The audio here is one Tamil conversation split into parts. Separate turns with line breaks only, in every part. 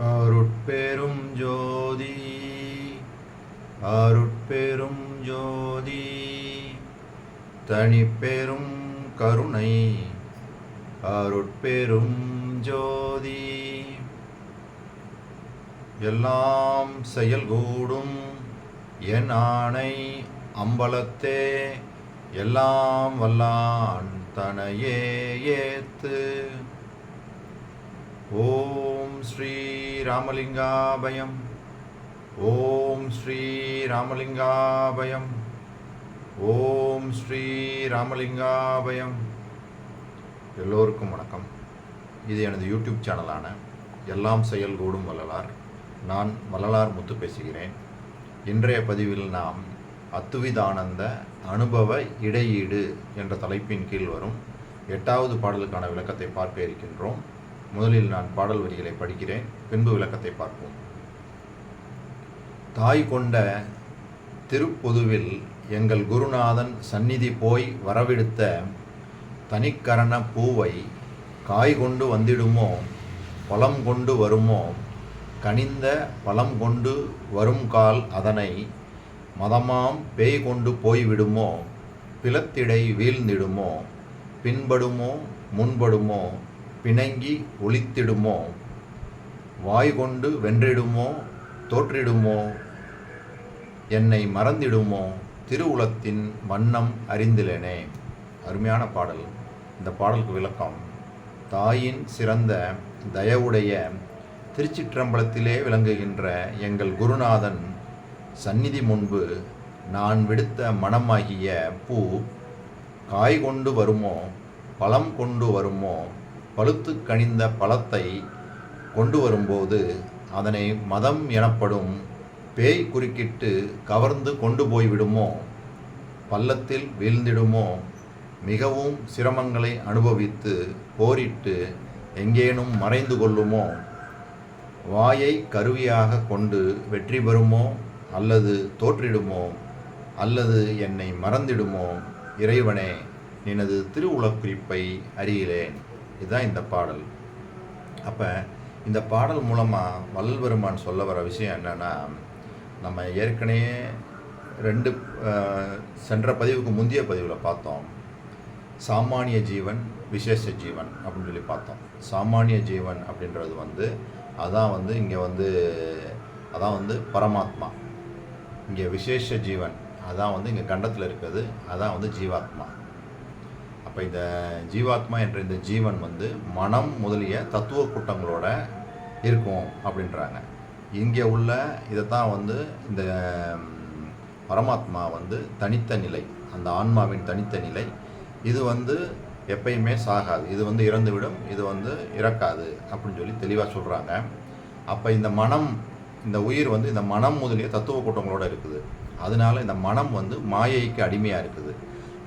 அருட்பெரும் ஜோதி அருட்பெரும் ஜோதி தனிப்பெரும் கருணை அருட்பெரும் ஜோதி எல்லாம் செயல்கூடும் என் ஆணை அம்பலத்தே எல்லாம் வல்லான் தனையே ஏத்து. ஓம் ஸ்ரீ ராமலிங்காபயம் ஓம் ஸ்ரீ ராமலிங்காபயம் ஓம் ஸ்ரீ ராமலிங்காபயம். எல்லோருக்கும் வணக்கம். இது எனது யூடியூப் சேனலான எல்லாம் செயல்கூடும் வள்ளலார். நான் வள்ளலார் முத்து பேசுகிறேன். இன்றைய பதிவில் நாம் அத்துவிதானந்த அனுபவ இடையீடு என்ற தலைப்பின் கீழ் வரும் 8வது பாடலுக்கான விளக்கத்தை பார்க்க இருக்கின்றோம். முதலில் நான் பாடல் வரிகளை படிக்கிறேன், பின்பு விளக்கத்தை பார்ப்போம். தாய் கொண்ட திருப்பொதுவில் எங்கள் குருநாதன் சந்நிதி போய் வரவிடுத்த தனிக்கரண பூவை காய் கொண்டு வந்திடுமோ, பழம் கொண்டு வருமோ, கனிந்த பழம் கொண்டு வரும் கால் அதனை மதமாம் பேய் கொண்டு போய்விடுமோ, பிளத்திடை வீழ்ந்திடுமோ, பின்படுமோ முன்படுமோ, பிணங்கி ஒளித்திடுமோ, வாய் கொண்டு வென்றிடுமோ, தோற்றிடுமோ, என்னை மறந்திடுமோ, திருவுளத்தின் வண்ணம் அறிந்திலேனே. அருமையான பாடல். இந்த பாடலுக்கு விளக்கம்: தாயின் சிறந்த தயவுடைய திருச்சிற்றம்பலத்திலே விளங்குகின்ற எங்கள் குருநாதன் சந்நிதி முன்பு நான் விடுத்த மனமாகிய பூ காய் கொண்டு வருமோ, பழம் கொண்டு வருமோ, பழுத்து கனிந்த பழத்தை கொண்டு வரும்போது அதனை மதம் எனப்படும் பேய் குறுக்கிட்டு கவர்ந்து கொண்டு போய்விடுமோ, பள்ளத்தில் வீழ்ந்திடுமோ, மிகவும் சிரமங்களை அனுபவித்து போரிட்டு எங்கேனும் மறைந்து கொள்ளுமோ, வாயை கருவியாக கொண்டு வெற்றி பெறுமோ, அல்லது தோற்றிடுமோ, அல்லது என்னை மறந்திடுமோ, இறைவனே நினது திருவுளக்குறிப்பை அறியிலேன். இதுதான் இந்த பாடல். அப்போ இந்த பாடல் மூலமாக வள்ளல் பெருமான் சொல்ல வர விஷயம் என்னென்னா, நம்ம ஏற்கனவே சென்ற பதிவுக்கு முந்தைய பதிவில் பார்த்தோம். சாமானிய ஜீவன், விசேஷ ஜீவன் அப்படின்னு சொல்லி பார்த்தோம். சாமானிய ஜீவன் அப்படின்றது அதான் அதான் பரமாத்மா. இங்கே விசேஷ ஜீவன் அதான் இங்கே கண்டத்தில் இருக்கிறது, அதான் ஜீவாத்மா. அப்போ இந்த ஜீவாத்மா என்ற இந்த ஜீவன் மனம் முதலிய தத்துவ கூட்டங்களோட இருக்கும் அப்படின்றாங்க. இங்கே உள்ள இதைத்தான் இந்த பரமாத்மா தனித்த நிலை, அந்த ஆன்மாவின் தனித்த நிலை. இது எப்பயுமே சாகாது, இது இறந்துவிடும், இது இறக்காது அப்படின்னு சொல்லி தெளிவாக சொல்கிறாங்க. அப்போ இந்த மனம், இந்த உயிர் இந்த மனம் முதலிய தத்துவ கூட்டங்களோட இருக்குது. அதனால இந்த மனம் மாயைக்கு அடிமையாக இருக்குது.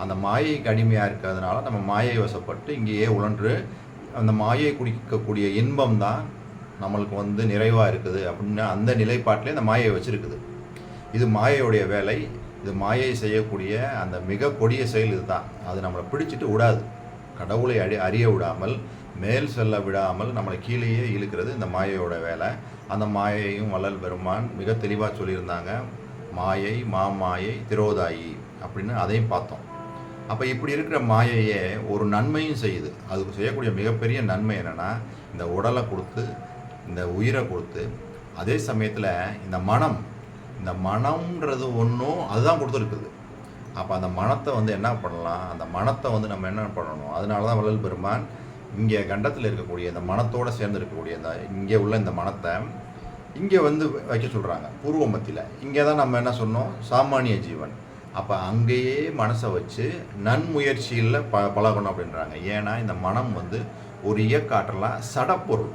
அந்த மாயைக்கு அடிமையாக இருக்கிறதுனால நம்ம மாயை வசப்பட்டு இங்கேயே உழன்று அந்த மாயை குடிக்கக்கூடிய இன்பம் தான் நம்மளுக்கு நிறைவாக இருக்குது அப்படின்னு அந்த நிலைப்பாட்டிலே இந்த மாயை வச்சுருக்குது. இது மாயையுடைய வேலை. இது மாயை செய்யக்கூடிய அந்த மிக கொடிய செயல் இதுதான். அது நம்மளை பிடிச்சிட்டு விடாது. கடவுளை அறிய விடாமல், மேல் செல்ல விடாமல் நம்மளை கீழேயே இழுக்கிறது இந்த மாயையோட வேலை. அந்த மாயையும் வள்ளல் பெருமான் மிக தெளிவாக சொல்லியிருந்தாங்க. மாயை மாமாயை திரோதாயி அப்படின்னு அதையும் பார்த்தோம். அப்போ இப்படி இருக்கிற மாயையே ஒரு நன்மையும் செய்யுது. அதுக்கு செய்யக்கூடிய மிகப்பெரிய நன்மை என்னென்னா, இந்த உடலை கொடுத்து, இந்த உயிரை கொடுத்து, அதே சமயத்தில் இந்த மனம்ன்றது ஒன்றும் அதுதான் கொடுத்துருக்குது. அப்போ அந்த மனத்தை என்ன பண்ணலாம், அந்த மனத்தை நம்ம என்ன பண்ணணும். அதனால தான் வள்ளல் பெருமான் இங்கே கண்டத்தில் இருக்கக்கூடிய இந்த மனத்தோடு சேர்ந்து இருக்கக்கூடிய இந்த இங்கே உள்ள இந்த மனத்தை இங்கே வைக்க சொல்கிறாங்க. பூர்வ மத்தியில் இங்கே தான் நம்ம என்ன சொன்னோம், சாமானிய ஜீவன். அப்போ அங்கேயே மனசை வச்சு நன்முயற்சியில் பழகணும் அப்படின்றாங்க. ஏன்னா இந்த மனம் ஒரு இயக்காற்றலாக சடப்பொருள்,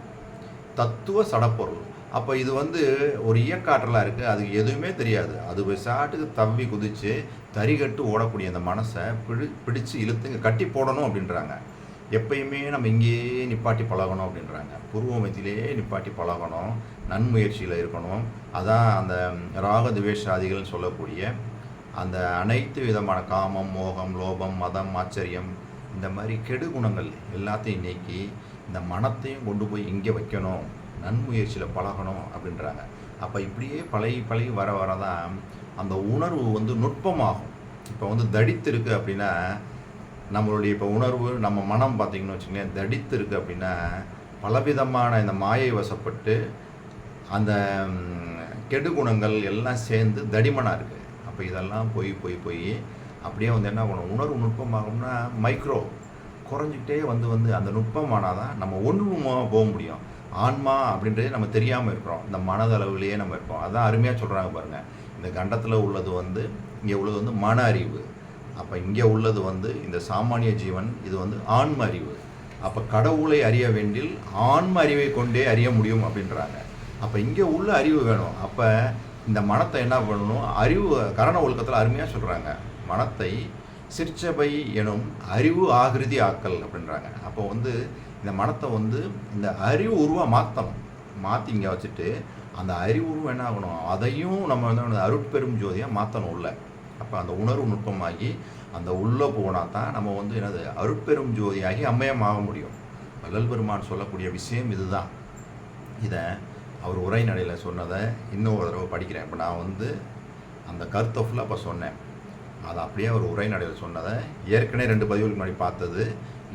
தத்துவ சடப்பொருள். அப்போ இது ஒரு இயக்காற்றலாக இருக்குது, அதுக்கு எதுவுமே தெரியாது. அது சாட்டுக்கு தவ்வி குதித்து தறிகட்டு ஓடக்கூடிய அந்த மனசை பிடிச்சு இழுத்து இங்கே கட்டி போடணும் அப்படின்றாங்க. எப்பயுமே நம்ம இங்கேயே நிப்பாட்டி பழகணும் அப்படின்றாங்க. பூர்வமத்திலே நிப்பாட்டி பழகணும், நன்முயற்சியில் இருக்கணும். அதான் அந்த ராக துவேஷாதிகள்னு சொல்லக்கூடிய அந்த அனைத்து விதமான காமம், மோகம், லோபம், மதம், ஆச்சரியம், இந்த மாதிரி கெடு குணங்கள் எல்லாத்தையும் நீக்கி இந்த மனத்தையும் கொண்டு போய் இங்கே வைக்கணும் நன்முயற்சியில் பழகணும் அப்படின்றாங்க. அப்போ இப்படியே பழகி வர வர தான் அந்த உணர்வு வந்து நுட்பமாகும். இப்போ வந்து தடித்து இருக்குது அப்படின்னா நம்மளுடைய இப்போ உணர்வு நம்ம மனம் பார்த்திங்கன்னு வச்சுக்கோங்களேன், தடித்து இருக்குது அப்படின்னா பலவிதமான இந்த மாயை வசப்பட்டு அந்த கெடுகுணங்கள் எல்லாம் சேர்ந்து தடிமனாக இருக்குது. அப்போ இதெல்லாம் போய் அப்படியே வந்து என்ன பண்ணணும், உணர்வு நுட்பமாகும்னா மைக்ரோ குறைஞ்சிக்கிட்டே வந்து அந்த நுட்பமானால் தான் நம்ம ஒன்றுமாக போக முடியும். ஆன்மா அப்படின்றதே நம்ம தெரியாமல் இருக்கிறோம், இந்த மனதளவுலேயே நம்ம இருக்கோம். அதான் அருமையாக சொல்கிறாங்க பாருங்கள், இந்த கண்டத்தில் உள்ளது வந்து இங்கே உள்ளது வந்து மன அறிவு. அப்போ இங்கே உள்ளது வந்து இந்த சாமானிய ஜீவன், இது வந்து ஆன்ம அறிவு. அப்போ கடவுளை அறிய வேண்டில் ஆன்ம அறிவை கொண்டே அறிய முடியும் அப்படின்றாங்க. அப்போ இங்கே உள்ள அறிவு வேணும். அப்போ இந்த மனத்தை என்ன பண்ணணும், அறிவு கரண ஒழுக்கத்தில் அருமையாக சொல்கிறாங்க, மனத்தை சிற்சபை எனும் அறிவு ஆகிருதி ஆக்கல் அப்படின்றாங்க. அப்போ வந்து இந்த மனத்தை வந்து இந்த அறிவு உருவாக மாற்றி இங்கே வச்சுட்டு அந்த அறிவு உருவம் என்ன ஆகணும், அதையும் நம்ம வந்து அருட்பெரும் ஜோதியாக மாற்றணும் உள்ள. அப்போ அந்த உணர்வு நுட்பமாகி அந்த உள்ளே போனால் தான் நம்ம வந்து என்னது அருட்பெரும் ஜோதியாகி அம்மையமாக முடியும். வள்ளல் பெருமான் சொல்லக்கூடிய விஷயம் இதுதான். இதை அவர் உரைநடையில் சொன்னதை இன்னும் ஒரு தடவை படிக்கிறேன். இப்போ நான் வந்து அந்த கருத்தை ஃபுல்லாக இப்போ சொன்னேன், அதை அப்படியே அவர் உரைநடையில் சொன்னதை ஏற்கனவே 2 பதிவுகளுக்கு முன்னாடி பார்த்தது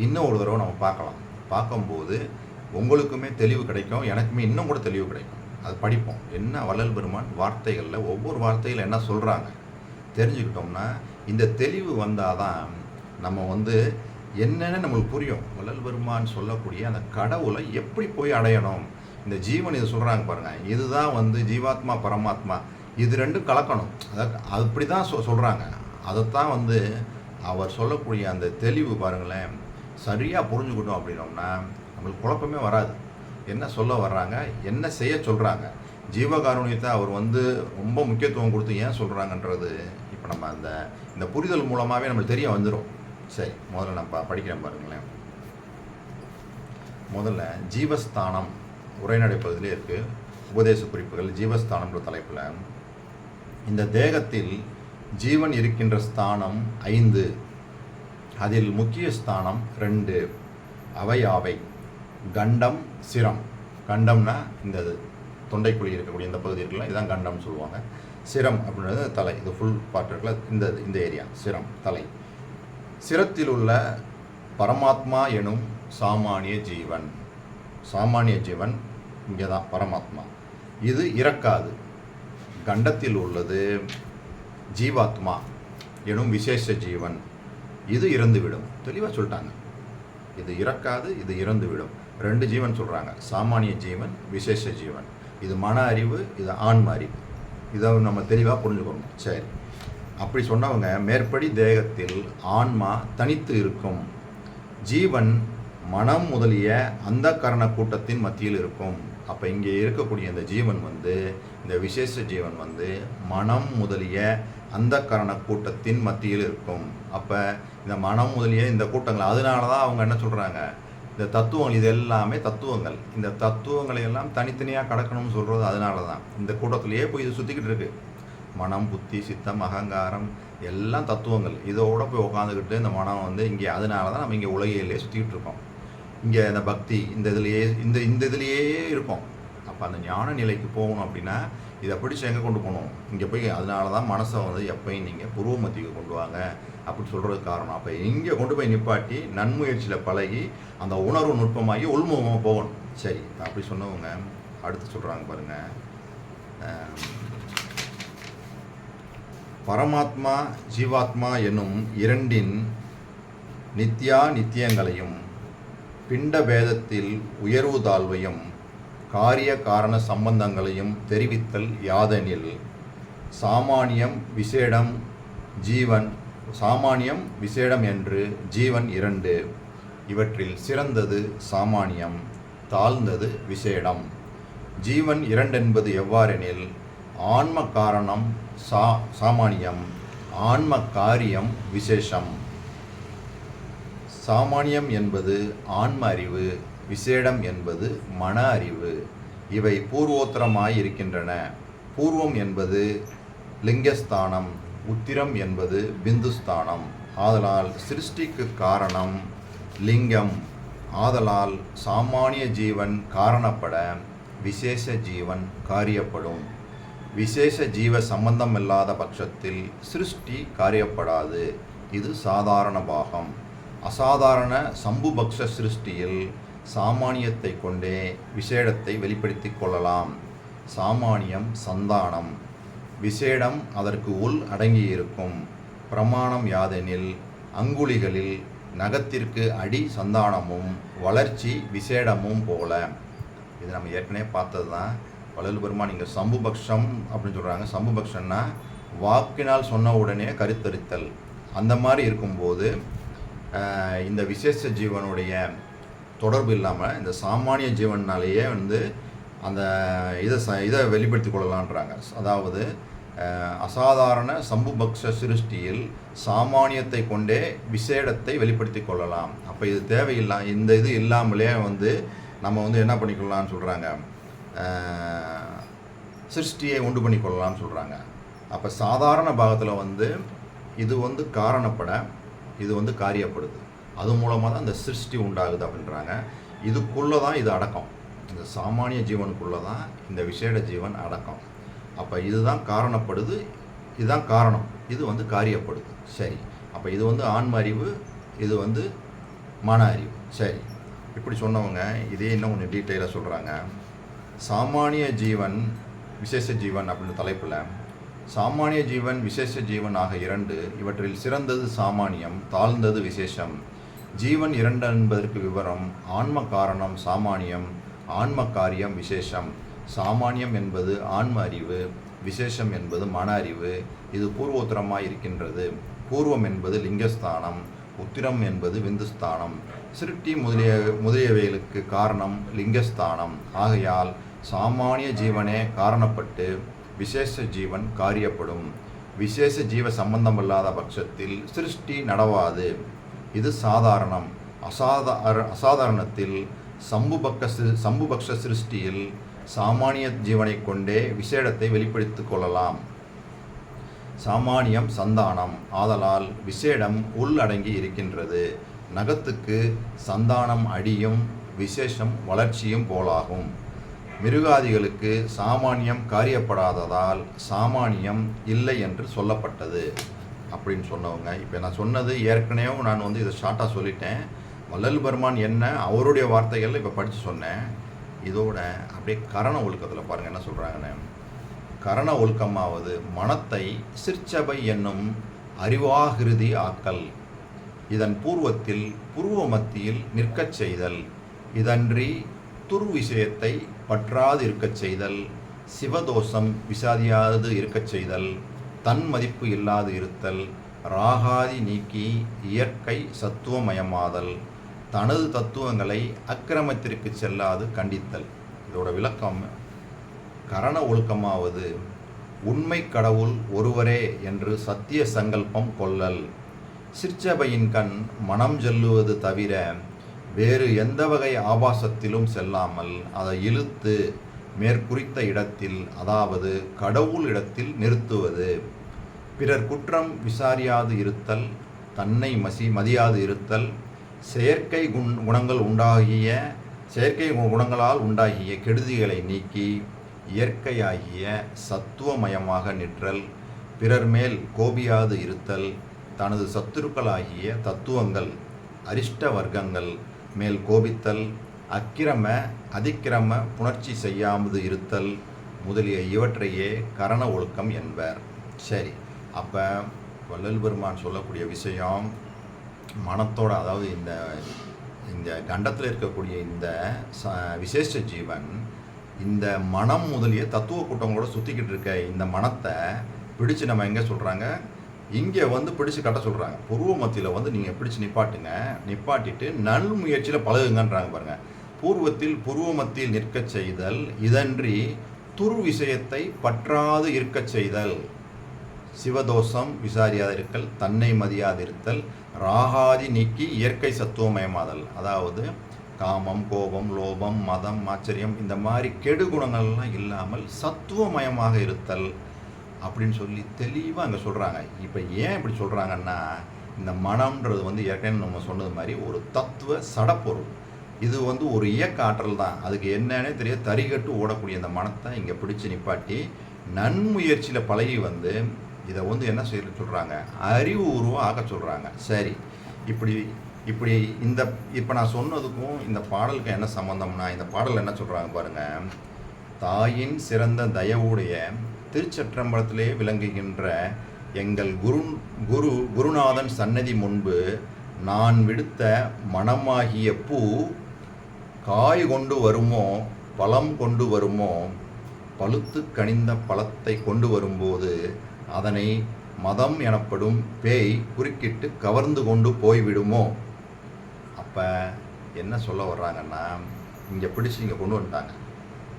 இன்னும் ஒரு தடவை நம்ம பார்க்கலாம். பார்க்கும்போது உங்களுக்குமே தெளிவு கிடைக்கும், எனக்குமே இன்னும் கூட தெளிவு கிடைக்கும். அது படிப்போம். என்ன வள்ளல் பெருமான் வார்த்தைகளில் ஒவ்வொரு வார்த்தையில் என்ன சொல்கிறாங்க தெரிஞ்சுக்கிட்டோம்னா இந்த தெளிவு வந்தால் தான் நம்ம வந்து என்னென்னு நம்மளுக்கு புரியும். வள்ளல் பெருமான் சொல்லக்கூடிய அந்த கடவுளை எப்படி போய் அடையணும், இந்த ஜீவன் இது சொல்கிறாங்க பாருங்கள், இதுதான் வந்து ஜீவாத்மா பரமாத்மா, இது ரெண்டும் கலக்கணும். அதாவது அப்படி தான் சொல்கிறாங்க. அதைத்தான் வந்து அவர் சொல்லக்கூடிய அந்த தெளிவு பாருங்களேன், சரியாக புரிஞ்சுக்கிட்டோம் அப்படின்னோம்னா நம்மளுக்கு குழப்பமே வராது. என்ன சொல்ல வர்றாங்க, என்ன செய்ய சொல்கிறாங்க, ஜீவகாருண்யத்தை அவர் வந்து ரொம்ப முக்கியத்துவம் கொடுத்து ஏன் சொல்கிறாங்கன்றது இப்போ நம்ம இந்த புரிதல் மூலமாகவே நம்மளுக்கு தெரிய வந்துடும். சரி, முதல்ல நான் படிக்கிறேன் பாருங்களேன். முதல்ல ஜீவஸ்தானம் உரைநடை பகுதியிலே இருக்குது, உபதேச குறிப்புகள். ஜீவஸ்தானம்ன்ற தலைப்பில் இந்த தேகத்தில் ஜீவன் இருக்கின்ற ஸ்தானம் 5, அதில் முக்கிய ஸ்தானம் 2. அவை யாவை? கண்டம், சிரம். கண்டம்னா இந்த தொண்டைக்குழி இருக்கக்கூடிய இந்த பகுதி இருக்குல்ல, இதுதான் கண்டம் சொல்லுவாங்க. சிரம் அப்படின்றது தலை, இது ஃபுல் பார்ட் இருக்குல்ல, இந்த ஏரியா சிரம், தலை. சிரத்தில் உள்ள பரமாத்மா எனும் சாமானிய ஜீவன். சாமானிய ஜீவன் இங்கே தான் பரமாத்மா, இது இறக்காது. கண்டத்தில் உள்ளது ஜீவாத்மா எனும் விசேஷ ஜீவன், இது இறந்துவிடும். தெளிவாக சொல்லிட்டாங்க, இது இறக்காது, இது இறந்துவிடும். 2 ஜீவன் சொல்கிறாங்க, சாமானிய ஜீவன், விசேஷ ஜீவன். இது மன அறிவு, இது ஆன்ம அறிவு. இதை நம்ம தெளிவாக புரிஞ்சுக்கணும். சரி, அப்படி சொன்னவங்க மேற்படி தேகத்தில் ஆன்மா தனித்து இருக்கும், ஜீவன் மனம் முதலிய அந்த கரண கூட்டத்தின் மத்தியில் இருக்கும். அப்போ இங்கே இருக்கக்கூடிய இந்த ஜீவன் வந்து, இந்த விசேஷ ஜீவன் வந்து மனம் முதலிய அந்த கரண கூட்டத்தின் மத்தியில் இருக்கும். அப்போ இந்த மனம் முதலிய இந்த கூட்டங்கள், அதனால தான் அவங்க என்ன சொல்கிறாங்க, இந்த தத்துவங்கள் இது எல்லாமே தத்துவங்கள், இந்த தத்துவங்களை எல்லாம் தனித்தனியாக கடக்கணும்னு சொல்கிறது அதனால தான். இந்த கூட்டத்திலேயே போய் இது சுற்றிக்கிட்டு இருக்கு. மனம், புத்தி, சித்தம், அகங்காரம் எல்லாம் தத்துவங்கள். இதோட போய் உட்காந்துக்கிட்டு இந்த மனம் வந்து இங்கே, அதனால தான் நம்ம இங்கே உலகிலேயே சுற்றிக்கிட்டு இருக்கோம். இங்கே இந்த பக்தி இந்த இதுலேயே இருக்கும். அப்போ அந்த ஞான நிலைக்கு போகணும் அப்படின்னா இதை பிடிச்சி எங்கே கொண்டு போகணும், இங்கே போய். அதனால தான் மனசை வந்து எப்பயும் நீங்கள் புருவ மத்திக்கு கொண்டு வாங்க அப்படி சொல்கிறதுக்கு காரணம். அப்போ இங்கே கொண்டு போய் நிப்பாட்டி நன்முயற்சியில் பழகி அந்த உணர்வு நுட்பமாகி உள்முகமாக போகணும். சரி, அப்படி சொன்னவங்க அடுத்து சொல்கிறாங்க பாருங்கள், பரமாத்மா ஜீவாத்மா என்னும் 2 நித்யா நித்தியங்களையும் பிண்ட பேதத்தில் உயர்வு தாழ்வையும் காரிய காரண சம்பந்தங்களையும் தெரிவித்தல் யாதெனில் சாமானியம் விசேடம் ஜீவன், சாமானியம் விசேடம் என்று ஜீவன் 2. இவற்றில் சிறந்தது சாமானியம், தாழ்ந்தது விசேடம். ஜீவன் 2 என்பது எவ்வாறெனில், ஆன்ம காரணம் சாமானியம், ஆன்ம காரியம் விசேஷம். சாமானியம் என்பது ஆன்ம அறிவு, விசேடம் என்பது மன அறிவு. இவை பூர்வோத்தரமாய் இருக்கின்றன. பூர்வம் என்பது லிங்கஸ்தானம், உத்திரம் என்பது பிந்துஸ்தானம். ஆதலால் சிருஷ்டிக்கு காரணம் லிங்கம். ஆதலால் சாமானிய ஜீவன் காரணப்பட விசேஷ ஜீவன் காரியப்படும். விசேஷ ஜீவ சம்பந்தம் இல்லாத பட்சத்தில் சிருஷ்டி காரியப்படாது. இது சாதாரண பாகம். அசாதாரண சம்புபக்ஷ சிருஷ்டியில் சாமானியத்தை கொண்டே விசேடத்தை வெளிப்படுத்தி கொள்ளலாம். சாமானியம் சந்தானம், விசேடம் அதற்கு உள் அடங்கியிருக்கும். பிரமாணம் யாதெனில் அங்குலிகளில் நகத்திற்கு அடி சந்தானமும் வளர்ச்சி விசேடமும் போல. இது நம்ம ஏற்கனவே பார்த்தது தான். வள்ளல் பெருமான் இங்கே சம்புபக்ஷம் அப்படின்னு சொல்கிறாங்க. சம்புபக்ஷன்னா வாக்கினால் சொன்ன உடனே கருத்தரித்தல். அந்த மாதிரி இருக்கும்போது இந்த விசேஷ ஜீவனுடைய தொடர்பு இல்லாமல் இந்த சாமானிய ஜீவனாலேயே அந்த இதை வெளிப்படுத்தி கொள்ளலான்றாங்க. அதாவது அசாதாரண சம்புபக்ஷ சிருஷ்டியில் சாமானியத்தை கொண்டே விசேடத்தை வெளிப்படுத்தி கொள்ளலாம். அப்போ இது தேவையில்லா, இந்த இது இல்லாமலே நம்ம என்ன பண்ணிக்கொள்ளலாம்னு சொல்கிறாங்க, சிருஷ்டியை உண்டு பண்ணி கொள்ளலாம்னு சொல்கிறாங்க. அப்போ சாதாரண பாகத்தில் இது காரணப்பட இது காரியப்படுது. அது மூலமாக தான் இந்த சிருஷ்டி உண்டாகுது அப்படின்றாங்க. இதுக்குள்ளே தான் இது அடக்கம். இந்த சாமானிய ஜீவனுக்குள்ளே தான் இந்த விசேட ஜீவன் அடக்கம். அப்போ இதுதான் காரணப்படுது, இதுதான் காரணம், இது காரியப்படுது. சரி, அப்போ இது ஆன்ம அறிவு, இது மன அறிவு. சரி, இப்படி சொன்னவங்க இதே இன்னும் கொஞ்சம் டீட்டெயிலாக சொல்கிறாங்க. சாமானிய ஜீவன் விசேஷ ஜீவன் அப்படின்னு தலைப்பில் சாமானிய ஜீவன் விசேஷ ஜீவன் ஆக இரண்டு. இவற்றில் சிறந்தது சாமானியம், தாழ்ந்தது விசேஷம். ஜீவன் இரண்டு என்பதற்கு விவரம்: ஆன்ம காரணம் சாமானியம், ஆன்ம காரியம் விசேஷம். சாமானியம் என்பது ஆன்ம அறிவு, விசேஷம் என்பது மன அறிவு. இது பூர்வோத்தரமாய் இருக்கின்றது. பூர்வம் என்பது லிங்கஸ்தானம், உத்திரம் என்பது விந்துஸ்தானம். சிருஷ்டி முதலியவைகளுக்கு காரணம் லிங்கஸ்தானம். ஆகையால் சாமானிய ஜீவனே காரணப்பட்டு விசேஷ ஜீவன் காரியப்படும். விசேஷ ஜீவ சம்பந்தமில்லாத பட்சத்தில் சிருஷ்டி இது சாதாரணம். அசாதாரணத்தில் சம்புபக்ஷ சிருஷ்டியில் சாமானிய ஜீவனை கொண்டே விசேடத்தை வெளிப்படுத்திக் கொள்ளலாம். சாமானியம் சந்தானம், ஆதலால் விசேடம் உள்ளடங்கி இருக்கின்றது. நகத்துக்கு சந்தானம் அடியும் விசேஷம் வளர்ச்சியும் போலாகும். மிருகாதிகளுக்கு சாமானியம் காரியப்படாததால் சாமானியம் இல்லை என்று சொல்லப்பட்டது அப்படின்னு சொன்னவங்க. இப்போ நான் சொன்னது ஏற்கனவே நான் இதை ஷார்ட்டாக சொல்லிட்டேன். வள்ளல் பெருமான் என்ன அவருடைய வார்த்தைகள் இப்போ படித்து சொன்னேன். இதோட அப்படியே கரண ஒழுக்கத்தில் பாருங்கள் என்ன சொல்கிறாங்கன்னு. கரண ஒழுக்கமாவது மனத்தை சிற்சபை என்னும் அறிவாகிருதி ஆக்கல். இதன் பூர்வத்தில் புருவ மத்தியில் நிற்கச் செய்தல். இதன்றி துரு விஷயத்தை பற்றாது இருக்கச் செய்தல். சிவதோஷம் விசாதியாது இருக்கச் செய்தல். தன் மதிப்பு இல்லாது இருத்தல். ராகாதி நீக்கி இயற்கை சத்துவமயமாதல். தனது தத்துவங்களை அக்கிரமத்திற்கு செல்லாது கண்டித்தல். இதோட விளக்கம்: கரண ஒழுக்கமாவது உண்மை கடவுள் ஒருவரே என்று சத்திய சங்கல்பம் கொள்ளல். சிற்சபையின் கண் மனம் செல்லுவது தவிர வேறு எந்த வகை ஆபாசத்திலும் செல்லாமல் அதை இழுத்து மேற்குறித்த இடத்தில், அதாவது கடவுள் இடத்தில் நிறுத்துவது. பிறர் குற்றம் விசாரியாது இருத்தல். தன்னை மதியாது இருத்தல். செயற்கை குணங்களால் உண்டாகிய கெடுதிகளை நீக்கி இயற்கையாகிய சத்துவமயமாக நிற்றல். பிறர் மேல் கோபியாது இருத்தல். தனது சத்துருக்களாகிய தத்துவங்கள் அரிஷ்ட வர்க்கங்கள் மேல் கோபித்தல். அக்கிரம அதிக்கிரம புணர்ச்சி செய்யாமது இருத்தல் முதலிய இவற்றையே கரண ஒழுக்கம் என்பர். சரி, அப்போ வள்ளல் பெருமான் சொல்லக்கூடிய விஷயம் மனத்தோட, அதாவது இந்த கண்டத்தில் இருக்கக்கூடிய இந்த விசேஷ ஜீவன் இந்த மனம் முதலிய தத்துவ கூட்டங்களோட சுற்றிக்கிட்டு இருக்க இந்த மனத்தை பிடிச்சு நம்ம எங்கே சொல்கிறாங்க, இங்கே பிடிச்சு கட்ட சொல்கிறாங்க. பூர்வ மத்தியில் நீங்கள் பிடிச்சு நிப்பாட்டிட்டு நல் முயற்சியில் பழகுங்கன்றாங்க பாருங்கள். பூர்வத்தில் புருவ மத்தியில் நிற்கச் செய்தல். இதன்றி துரு விஷயத்தை பற்றாது இருக்கச் செய்தல். சிவதோஷம் விசாரியாதிருத்தல். தன்னை மதியாதிருத்தல். ராகாதி நீக்கி இயற்கை சத்துவமயமாதல். அதாவது காமம், கோபம், லோபம், மதம், ஆச்சரியம் இந்த மாதிரி கெடு குணங்கள்லாம் இல்லாமல் சத்துவமயமாக இருத்தல் அப்படின்னு சொல்லி தெளிவாக அங்கே சொல்கிறாங்க. இப்போ ஏன் இப்படி சொல்கிறாங்கன்னா, இந்த மனம்ன்றது ஏற்கனவே நம்ம சொன்னது மாதிரி ஒரு தத்துவ சடப்பொருள். இது வந்து ஒரு இயக்க ஆற்றல் தான். அதுக்கு என்னன்னே தெரியாது, தறிகட்டு ஓடக்கூடிய இந்த மனத்தை இங்கே பிடிச்சி நிப்பாட்டி நன்முயற்சியில் பழகி வந்து இதை வந்து என்ன செய்ய சொல்கிறாங்க, அறிவு உருவம் ஆக்க சொல்கிறாங்க. சரி, இப்படி இப்படி இந்த இப்போ நான் சொன்னதுக்கும் இந்த பாடலுக்கும் என்ன சம்மந்தம்னா, இந்த பாடல் என்ன சொல்கிறாங்க பாருங்கள். தாயின் சிறந்த தயவுடைய திருச்சற்றம்பலத்திலே விளங்குகின்ற எங்கள் குருநாதன் சன்னதி முன்பு நான் விடுத்த மனமாகிய பூ காய் கொண்டு வருமோ பழம் கொண்டு வருமோ, பழுத்து கனிந்த பழத்தை கொண்டு வரும்போது அதனை மதம் எனப்படும் பேய் குறுக்கிட்டு கவர்ந்து கொண்டு போய்விடுமோ. அப்போ என்ன சொல்ல வர்றாங்கன்னா, இங்கே பிடிச்சி இங்கே கொண்டு வந்துட்டாங்க.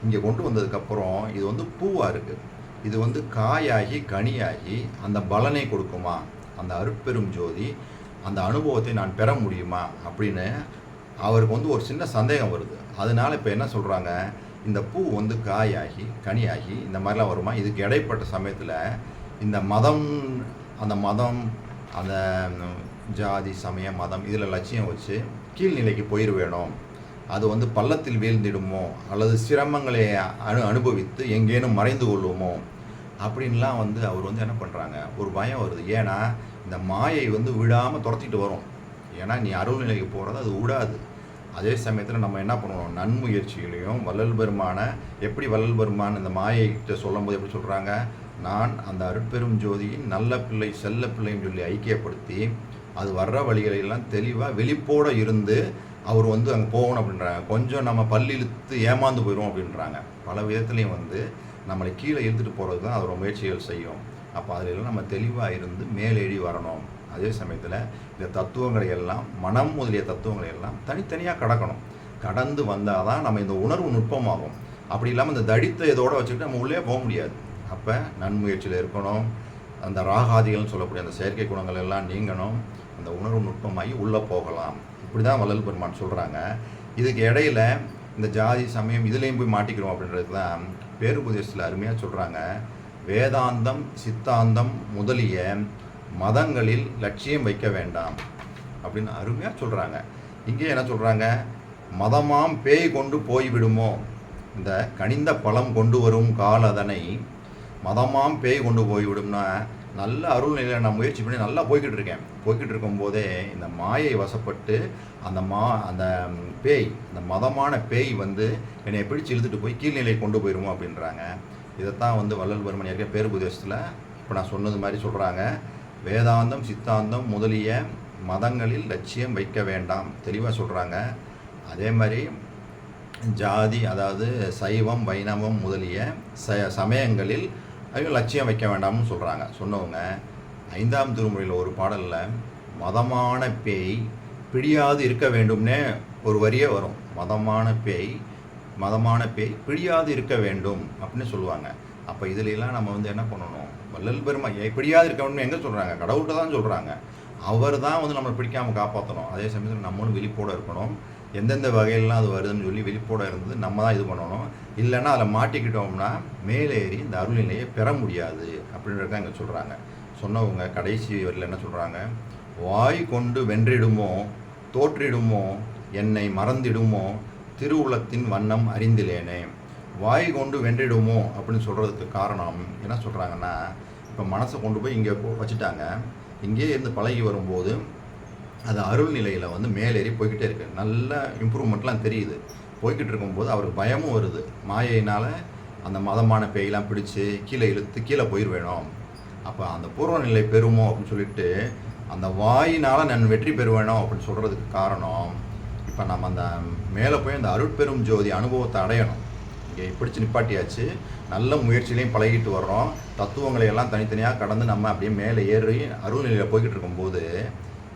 இங்கே கொண்டு வந்ததுக்கப்புறம் இது வந்து பூவாக இருக்குது, இது வந்து காயாகி கனியாகி அந்த பலனை கொடுக்குமா, அந்த அருட்பெரும் ஜோதி அந்த அனுபவத்தை நான் பெற முடியுமா அப்படின்னு அவருக்கு வந்து ஒரு சின்ன சந்தேகம் வருது. அதனால் இப்போ என்ன சொல்கிறாங்க, இந்த பூ வந்து காயாகி கனியாகி இந்த மாதிரிலாம் வருமா, இதுக்கு இடைப்பட்ட சமயத்தில் இந்த மதம், அந்த மதம், அந்த ஜாதி சமய மதம் இதில் லட்சியம் வச்சு கீழ்நிலைக்கு போயிடுவேணும், அது வந்து பள்ளத்தில் வீழ்ந்திடுமோ அல்லது சிரமங்களை அனுபவித்து எங்கேனும் மறைந்து கொள்ளுமோ அப்படின்லாம் வந்து அவர் வந்து என்ன பண்ணுறாங்க, ஒரு பயம் வருது. ஏன்னா இந்த மாயை வந்து விடாமல் துரத்திட்டு வரும். ஏன்னா நீ அருள் நிலைக்கு போகிறது அது விடாது. அதே சமயத்தில் நம்ம என்ன பண்ணுவோம், நன்முயற்சிகளையும் வள்ளல் பெருமான எப்படி வள்ளல் பெருமான் இந்த மாயைகிட்ட சொல்லும் போது எப்படி சொல்கிறாங்க, நான் அந்த அருட்பெரும் ஜோதியின் நல்ல பிள்ளை செல்ல பிள்ளைன்னு சொல்லி ஐக்கியப்படுத்தி அது வர்ற வழிகளெல்லாம் தெளிவாக வெளிப்போடு இருந்து அவர் வந்து அங்கே போகணும் அப்படின்றாங்க. கொஞ்சம் நம்ம பல்லிழுத்து ஏமாந்து போயிடும் அப்படின்றாங்க. பல விதத்துலேயும் வந்து நம்மளை கீழே இழுத்துட்டு போகிறது தான் அதோட முயற்சிகள் செய்யும். அப்போ அதிலெல்லாம் நம்ம தெளிவாக இருந்து மேலேறி வரணும். அதே சமயத்தில் இந்த தத்துவங்களை எல்லாம், மனம் முதலிய தத்துவங்களை எல்லாம் தனித்தனியாக கடக்கணும். கடந்து வந்தால் தான் நம்ம இந்த உணர்வு நுட்பமாகும். அப்படி இல்லாமல் இந்த தடித்த இதோடு வச்சுக்கிட்டு நம்ம உள்ளே போக முடியாது. அப்போ நன்முயற்சியில் இருக்கணும். அந்த ராகாதிகள்னு சொல்லக்கூடிய அந்த செயற்கை குணங்கள் எல்லாம் நீங்கணும். அந்த உணர்வு நுட்பமாகி உள்ளே போகலாம். இப்படி தான் வள்ளல் பெருமான் சொல்கிறாங்க. இதுக்கு இடையில இந்த ஜாதி சமயம் இதுலேயும் போய் மாட்டிக்கிறோம் அப்படின்றது தான் பேருபதேசத்தில் அருமையாக சொல்கிறாங்க. வேதாந்தம் சித்தாந்தம் முதலிய மதங்களில் லட்சியம் வைக்க வேண்டாம் அப்படின்னு அருமையாக சொல்கிறாங்க. இங்கே என்ன சொல்கிறாங்க, மதமாம் பேய் கொண்டு போய்விடுமோ, இந்த கனிந்த பழம் கொண்டு வரும் கால் அதனை மதமாம் பேய் கொண்டு போய்விடும்னா, நல்ல அருள்நிலையில் நான் முயற்சி பண்ணி நல்லா போய்கிட்டு இருக்கும்போதே இந்த மாயை வசப்பட்டு அந்த பேய், அந்த மதமான பேய் வந்து என்னை பிடிச்சி இழுத்துட்டு போய் கீழ்நிலை கொண்டு போயிடுமோ அப்படின்றாங்க. இதைத்தான் வந்து வள்ளல் பெருமான் ஏற்க பேருபதேசத்தில் இப்போ நான் சொன்னது மாதிரி சொல்கிறாங்க. வேதாந்தம் சித்தாந்தம் முதலிய மதங்களில் லட்சியம் வைக்க வேண்டாம் தெளிவாக சொல்கிறாங்க. அதே மாதிரி ஜாதி, அதாவது சைவம் வைணவம் முதலிய சமயங்களில் லட்சியம் வைக்க வேண்டாம்னு சொல்கிறாங்க. சொன்னவங்க 5ஆம் திருமுறையில் ஒரு பாடலில் மதமான பேய் பிடியாது இருக்க வேண்டும்னே ஒரு வரியே வரும். மதமான பேய் பிடியாது இருக்க வேண்டும் அப்படின்னு சொல்லுவாங்க. அப்போ இதிலெல்லாம் நம்ம வந்து என்ன பண்ணணும், வள்ளல் பெருமான் பிடியாது இருக்க வேண்டும் எங்கே சொல்கிறாங்க, கடவுள்கிட்ட தான் சொல்கிறாங்க. அவர் தான் வந்து நம்மளை பிடிக்காமல் காப்பாற்றணும். அதே சமயத்தில் நம்மளும் விழிப்போடு இருக்கணும். எந்தெந்த வகையிலாம் அது வருதுன்னு சொல்லி விழிப்போடு இருந்தது நம்ம தான் இது பண்ணணும். இல்லைன்னா அதில் மாட்டிக்கிட்டோம்னா மேலேறி இந்த அருள்நிலையை பெற முடியாது அப்படின்றத இங்கே சொல்கிறாங்க. சொன்னவங்க கடைசி வரையில் என்ன சொல்கிறாங்க, வாய் கொண்டு வென்றிடுமோ தோற்றிடுமோ என்னை மறந்திடுமோ திருவுளத்தின் வண்ணம் அறிந்திலேனே. வாய் கொண்டு வென்றிடுமோ அப்படின்னு சொல்கிறதுக்கு காரணம் என்ன சொல்கிறாங்கன்னா, இப்போ மனசை கொண்டு போய் இங்கே வச்சுட்டாங்க. இங்கே இருந்து பழகி வரும்போது அது அருள் நிலையில் வந்து மேலேறி போய்கிட்டே இருக்குது. நல்ல இம்ப்ரூவ்மெண்ட்லாம் தெரியுது. போய்கிட்டு இருக்கும்போது அவருக்கு பயமும் வருது. மாயையினால் அந்த மதமான பேயெல்லாம் பிடிச்சி கீழே இழுத்து கீழே போயிடுவேணும். அப்போ அந்த பூர்வ நிலை பெறுமோ அப்படின்னு சொல்லிட்டு அந்த வாயினால் நான் வெற்றி பெறுவேணும் அப்படின்னு சொல்கிறதுக்கு காரணம், இப்போ நம்ம அந்த மேலே போய் அந்த அருட்பெரும் ஜோதி அனுபவத்தை அடையணும். இங்கே பிடிச்சி நிப்பாட்டியாச்சு, நல்ல முயற்சியிலையும் பழகிட்டு வர்றோம். தத்துவங்களை எல்லாம் தனித்தனியாக கடந்து நம்ம அப்படியே மேலே ஏறி அருள்நிலையில் போய்கிட்டு இருக்கும்போது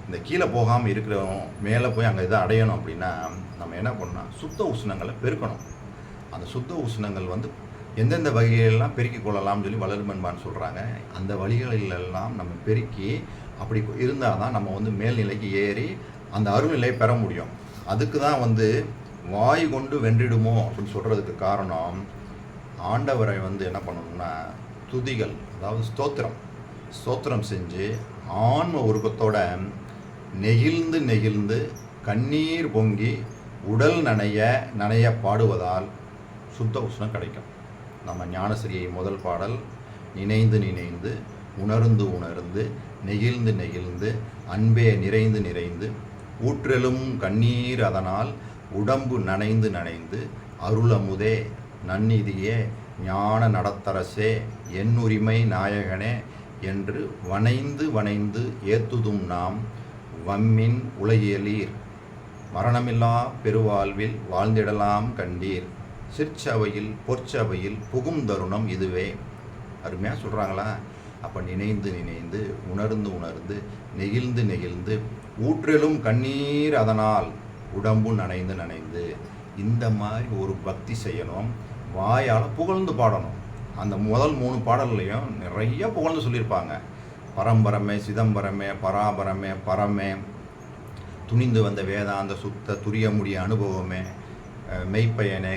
இந்த கீழே போகாமல் இருக்கிறோம், மேலே போய் அங்கே இதை அடையணும் அப்படின்னா நம்ம என்ன பண்ணணும், சுத்த உஷ்ணங்களை பெருக்கணும். அந்த சுத்த உஷ்ணங்கள் வந்து எந்தெந்த வகைகளெல்லாம் பெருக்கி கொள்ளலாம்னு சொல்லி வள்ளல் பெருமான் சொல்கிறாங்க. அந்த வழிகளிலெல்லாம் நம்ம பெருக்கி அப்படி இருந்தால் தான் நம்ம வந்து மேல்நிலைக்கு ஏறி அந்த அருள்நிலையை பெற முடியும். அதுக்கு தான் வந்து வாய் கொண்டு வென்றிடுமோ அப்படின்னு சொல்கிறதுக்கு காரணம், ஆண்டவரை வந்து என்ன பண்ணணும்னா துதிகள், அதாவது ஸ்தோத்திரம் செஞ்சு ஆன்ம உருக்கத்தோட நெகிழ்ந்து கண்ணீர் பொங்கி உடல் நனைய பாடுவதால் சுத்த உஷ்ணம் கிடைக்கும். நம்ம ஞானசிரியை முதல் பாடல், நினைந்து நினைந்து உணர்ந்து நெகிழ்ந்து அன்பே நிறைந்து ஊற்றெழும் கண்ணீர் அதனால் உடம்பு நனைந்து அருளமுதே நன்னிதியே ஞான நடத்தரசே என்னுரிமை நாயகனே என்று வணைந்து ஏத்துதும் நாம் வம்மின் உலகியலீர் மரணமில்லா பெருவாழ்வில் வாழ்ந்திடலாம் கண்டீர் சிற்சபையில் பொற்சபையில் புகும் தருணம் இதுவே. அருமையாக சொல்கிறாங்களா? அப்போ நினைந்து உணர்ந்து நெகிழ்ந்து ஊற்றெழும் கண்ணீர் அதனால் உடம்பு நனைந்து இந்த மாதிரி ஒரு பக்தி செய்யணும். வாயால் புகழ்ந்து பாடணும். அந்த முதல் 3 பாடல்லையும் நிறைய புகழ்ந்து சொல்லியிருப்பாங்க. பரம்பரமே சிதம்பரமே பராபரமே பரமே துணிந்து வந்த வேதாந்த சுத்த துரியமுடிய அனுபவமே மெய்ப்பயனே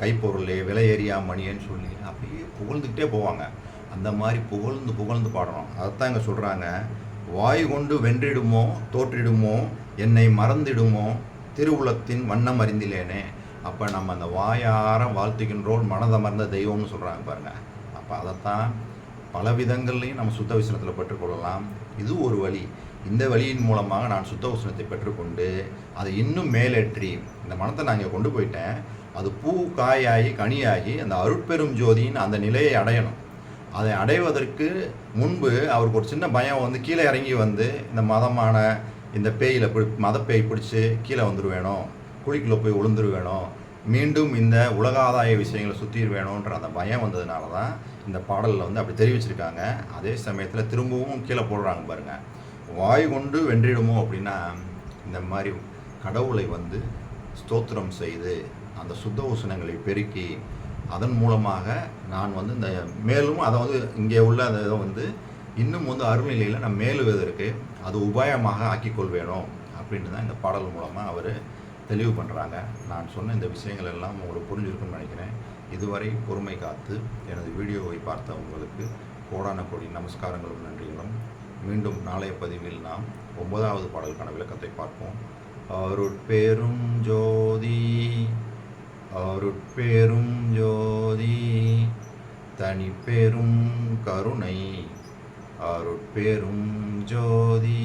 கைப்பொருளே விலையேறியா மணியன்னு சொல்லி அப்படியே புகழ்ந்துக்கிட்டே போவாங்க. அந்த மாதிரி புகழ்ந்து பாடணும். அதைத்தான் இங்கே சொல்கிறாங்க. வாய் கொண்டு வென்றிடுமோ தோற்றிடுமோ என்னை மறந்திடுமோ திருவுலத்தின் வண்ணம் அறிந்திலேனே. அப்போ நம்ம அந்த வாயார வாழ்த்துகின்றோம் மனதமர்ந்த தெய்வம்னு சொல்கிறாங்க பாருங்கள். அப்போ அதைத்தான் பல விதங்கள்லையும் நம்ம சுத்த விசனத்தில் பெற்றுக்கொள்ளலாம். இது ஒரு வழி. இந்த வழியின் மூலமாக நான் சுத்த உஷ்ணத்தை பெற்றுக்கொண்டு அதை இன்னும் மேலேற்றி இந்த மனத்தை நான் இங்கே கொண்டு போயிட்டேன். அது பூ காயாகி கனியாகி அந்த அருட்பெரும் ஜோதியின் அந்த நிலையை அடையணும். அதை அடைவதற்கு முன்பு அவருக்கு ஒரு சின்ன பயம் கீழே இறங்கி இந்த மதமான இந்த மதப்பேய் பிடிச்சி கீழே வந்துடுவேணும், குழிக்குள்ளே போய் விழுந்துருவேணும், மீண்டும் இந்த உலக ஆதாய விஷயங்களை சுற்றிடுவேணுன்ற அந்த பயம் வந்ததுனால தான் இந்த பாடலில் அப்படி தெரிவிச்சிருக்காங்க. அதே சமயத்தில் திரும்பவும் கீழே போடுறாங்க பாருங்கள். வாய் கொண்டு வென்றிடுமோ அப்படின்னா இந்த மாதிரி கடவுளை ஸ்தோத்திரம் செய்து அந்த சுத்த உஷ்ணங்களை பெருக்கி அதன் மூலமாக நான் இந்த மேலும் அதை இங்கே உள்ள அந்த இதை இன்னும் அருள்நிலையில் நான் மேலுவதற்கு அது உபாயமாக ஆக்கிக்கொள்வேணும் அப்படின்ட்டு தான் இந்த பாடல் மூலமாக அவர் தெளிவு பண்ணுறாங்க. நான் சொன்ன இந்த விஷயங்கள் எல்லாம் உங்களுக்கு புரிஞ்சிருக்குன்னு நினைக்கிறேன். இதுவரை பொறுமை காத்து எனது வீடியோவை பார்த்த உங்களுக்கு கோடான கோடி நமஸ்காரங்களும் நன்றிகளும். மீண்டும் நாளைய பதிவில் நாம் 9வது பாடலுக்கான விளக்கத்தை பார்ப்போம். அருட்பெரும் ஜோதி அருட்பெரும் ஜோதி தனிப்பெரும் கருணை அருட்பெரும் ஜோதி.